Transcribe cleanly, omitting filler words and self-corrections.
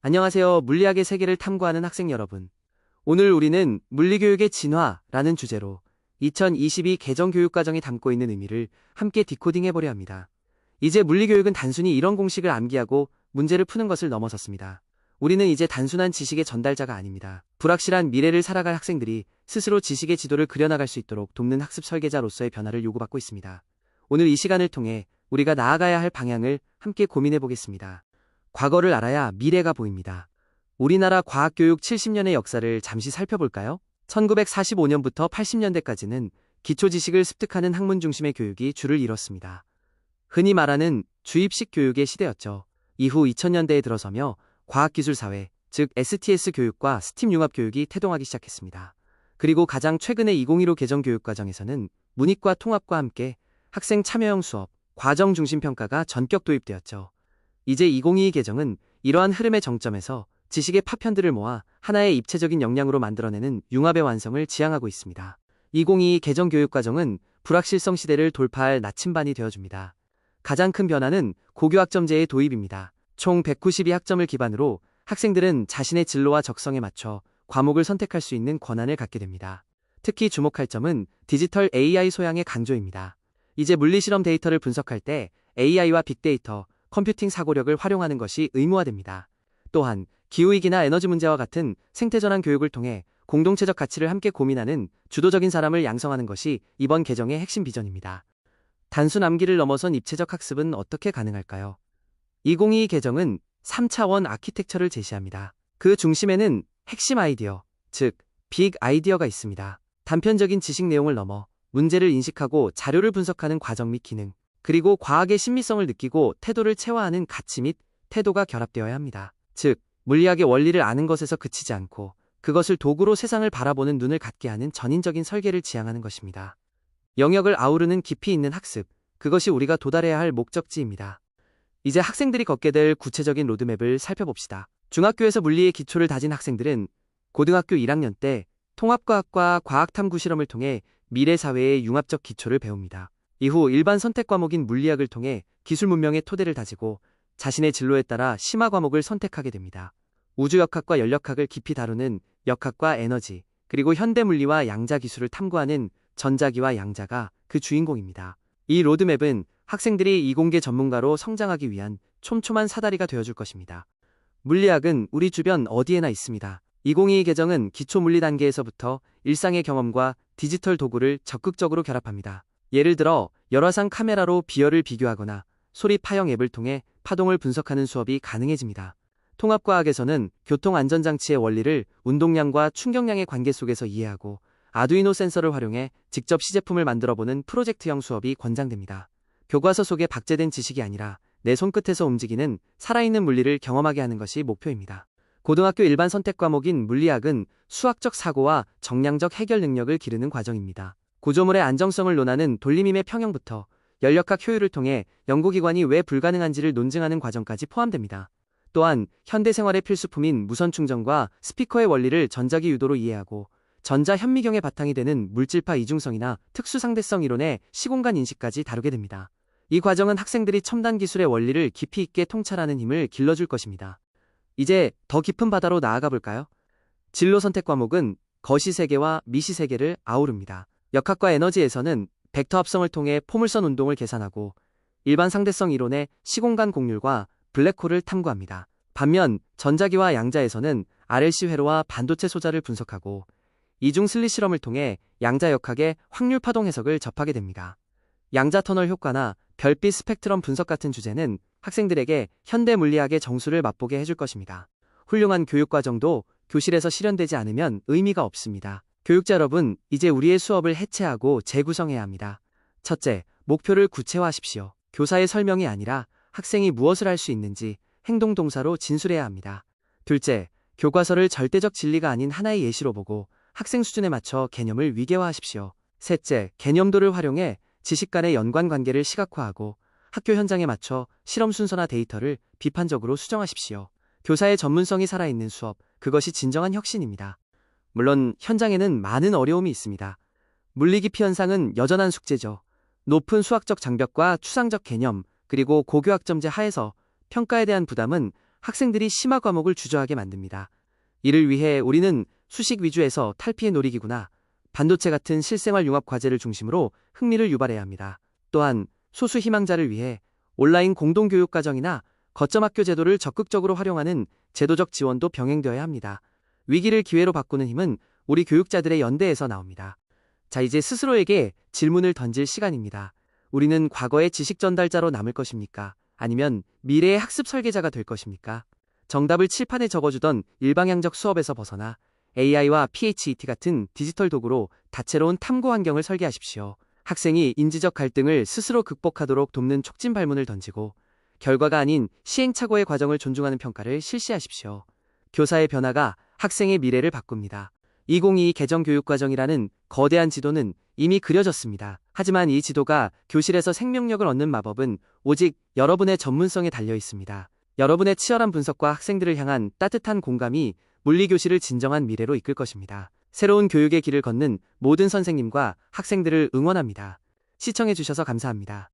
안녕하세요. 물리학의 세계를 탐구하는 학생 여러분. 오늘 우리는 물리교육의 진화라는 주제로 2022 개정교육과정이 담고 있는 의미를 함께 디코딩 해보려 합니다. 이제 물리교육은 단순히 이런 공식을 암기하고 문제를 푸는 것을 넘어섰습니다. 우리는 이제 단순한 지식의 전달자가 아닙니다. 불확실한 미래를 살아갈 학생들이 스스로 지식의 지도를 그려나갈 수 있도록 돕는 학습 설계자로서의 변화를 요구받고 있습니다. 오늘 이 시간을 통해 우리가 나아가야 할 방향을 함께 고민해 보겠습니다. 과거를 알아야 미래가 보입니다. 우리나라 과학교육 70년의 역사를 잠시 살펴볼까요? 1945년부터 80년대까지는 기초지식을 습득하는 학문 중심의 교육이 주를 이뤘습니다. 흔히 말하는 주입식 교육의 시대였죠. 이후 2000년대에 들어서며 과학기술사회, 즉 STS 교육과 스팀 융합 교육이 태동하기 시작했습니다. 그리고 가장 최근의 2015 개정 교육과정에서는 문이과 통합과 함께 학생 참여형 수업, 과정 중심 평가가 전격 도입되었죠. 이제 2022 개정은 이러한 흐름의 정점에서 지식의 파편들을 모아 하나의 입체적인 역량으로 만들어내는 융합의 완성을 지향하고 있습니다. 2022 개정 교육과정은 불확실성 시대를 돌파할 나침반이 되어줍니다. 가장 큰 변화는 고교학점제의 도입입니다. 총 192학점을 기반으로 학생들은 자신의 진로와 적성에 맞춰 과목을 선택할 수 있는 권한을 갖게 됩니다. 특히 주목할 점은 디지털 AI 소양의 강조입니다. 이제 물리실험 데이터를 분석할 때 AI와 빅데이터, 컴퓨팅 사고력을 활용하는 것이 의무화됩니다. 또한 기후위기나 에너지 문제와 같은 생태전환 교육을 통해 공동체적 가치를 함께 고민하는 주도적인 사람을 양성하는 것이 이번 개정의 핵심 비전입니다. 단순 암기를 넘어선 입체적 학습은 어떻게 가능할까요? 2022 개정은 3차원 아키텍처를 제시합니다. 그 중심에는 핵심 아이디어, 즉 빅 아이디어가 있습니다. 단편적인 지식 내용을 넘어 문제를 인식하고 자료를 분석하는 과정 및 기능, 그리고 과학의 신미성을 느끼고 태도를 체화하는 가치 및 태도가 결합되어야 합니다. 즉, 물리학의 원리를 아는 것에서 그치지 않고 그것을 도구로 세상을 바라보는 눈을 갖게 하는 전인적인 설계를 지향하는 것입니다. 영역을 아우르는 깊이 있는 학습, 그것이 우리가 도달해야 할 목적지입니다. 이제 학생들이 걷게 될 구체적인 로드맵을 살펴봅시다. 중학교에서 물리의 기초를 다진 학생들은 고등학교 1학년 때 통합과학과 과학탐구 실험을 통해 미래 사회의 융합적 기초를 배웁니다. 이후 일반 선택 과목인 물리학을 통해 기술 문명의 토대를 다지고 자신의 진로에 따라 심화 과목을 선택하게 됩니다. 우주역학과 연력학을 깊이 다루는 역학과 에너지, 그리고 현대물리와 양자 기술을 탐구하는 전자기와 양자가 그 주인공입니다. 이 로드맵은 학생들이 이공계 전문가로 성장하기 위한 촘촘한 사다리가 되어줄 것입니다. 물리학은 우리 주변 어디에나 있습니다. 2022 개정은 기초 물리 단계에서부터 일상의 경험과 디지털 도구를 적극적으로 결합합니다. 예를 들어 열화상 카메라로 비열을 비교하거나 소리 파형 앱을 통해 파동을 분석하는 수업이 가능해집니다. 통합과학에서는 교통안전장치의 원리를 운동량과 충격량의 관계 속에서 이해하고 아두이노 센서를 활용해 직접 시제품을 만들어보는 프로젝트형 수업이 권장됩니다. 교과서 속에 박제된 지식이 아니라 내 손끝에서 움직이는 살아있는 물리를 경험하게 하는 것이 목표입니다. 고등학교 일반 선택 과목인 물리학은 수학적 사고와 정량적 해결 능력을 기르는 과정입니다. 구조물의 안정성을 논하는 돌림임의 평형부터 연력학 효율을 통해 연구기관이 왜 불가능한지를 논증하는 과정까지 포함됩니다. 또한 현대생활의 필수품인 무선 충전과 스피커의 원리를 전자기 유도로 이해하고 전자 현미경의 바탕이 되는 물질파 이중성이나 특수상대성 이론의 시공간 인식까지 다루게 됩니다. 이 과정은 학생들이 첨단 기술의 원리를 깊이 있게 통찰하는 힘을 길러줄 것입니다. 이제 더 깊은 바다로 나아가 볼까요? 진로 선택 과목은 거시세계와 미시세계를 아우릅니다. 역학과 에너지에서는 벡터 합성을 통해 포물선 운동을 계산하고 일반 상대성 이론의 시공간 곡률과 블랙홀을 탐구합니다. 반면 전자기와 양자에서는 RLC 회로와 반도체 소자를 분석하고 이중 슬릿 실험을 통해 양자 역학의 확률 파동 해석을 접하게 됩니다. 양자 터널 효과나 별빛 스펙트럼 분석 같은 주제는 학생들에게 현대 물리학의 정수를 맛보게 해줄 것입니다. 훌륭한 교육과정도 교실에서 실현되지 않으면 의미가 없습니다. 교육자 여러분, 이제 우리의 수업을 해체하고 재구성해야 합니다. 첫째, 목표를 구체화하십시오. 교사의 설명이 아니라 학생이 무엇을 할 수 있는지 행동 동사로 진술해야 합니다. 둘째, 교과서를 절대적 진리가 아닌 하나의 예시로 보고 학생 수준에 맞춰 개념을 위계화하십시오. 셋째, 개념도를 활용해 지식 간의 연관 관계를 시각화하고 학교 현장에 맞춰 실험 순서나 데이터를 비판적으로 수정하십시오. 교사의 전문성이 살아있는 수업, 그것이 진정한 혁신입니다. 물론 현장에는 많은 어려움이 있습니다. 물리기피 현상은 여전한 숙제죠. 높은 수학적 장벽과 추상적 개념, 그리고 고교학점제 하에서 평가에 대한 부담은 학생들이 심화 과목을 주저하게 만듭니다. 이를 위해 우리는 수식 위주에서 탈피해 놀이기구나 반도체 같은 실생활 융합 과제를 중심으로 흥미를 유발해야 합니다. 또한 소수 희망자를 위해 온라인 공동교육과정이나 거점학교 제도를 적극적으로 활용하는 제도적 지원도 병행되어야 합니다. 위기를 기회로 바꾸는 힘은 우리 교육자들의 연대에서 나옵니다. 자, 이제 스스로에게 질문을 던질 시간입니다. 우리는 과거의 지식 전달자로 남을 것입니까? 아니면 미래의 학습 설계자가 될 것입니까? 정답을 칠판에 적어주던 일방향적 수업에서 벗어나 AI와 PHET 같은 디지털 도구로 다채로운 탐구 환경을 설계하십시오. 학생이 인지적 갈등을 스스로 극복하도록 돕는 촉진 발문을 던지고 결과가 아닌 시행착오의 과정을 존중하는 평가를 실시하십시오. 교사의 변화가 학생의 미래를 바꿉니다. 2022 개정교육과정이라는 거대한 지도는 이미 그려졌습니다. 하지만 이 지도가 교실에서 생명력을 얻는 마법은 오직 여러분의 전문성에 달려 있습니다. 여러분의 치열한 분석과 학생들을 향한 따뜻한 공감이 물리교실을 진정한 미래로 이끌 것입니다. 새로운 교육의 길을 걷는 모든 선생님과 학생들을 응원합니다. 시청해주셔서 감사합니다.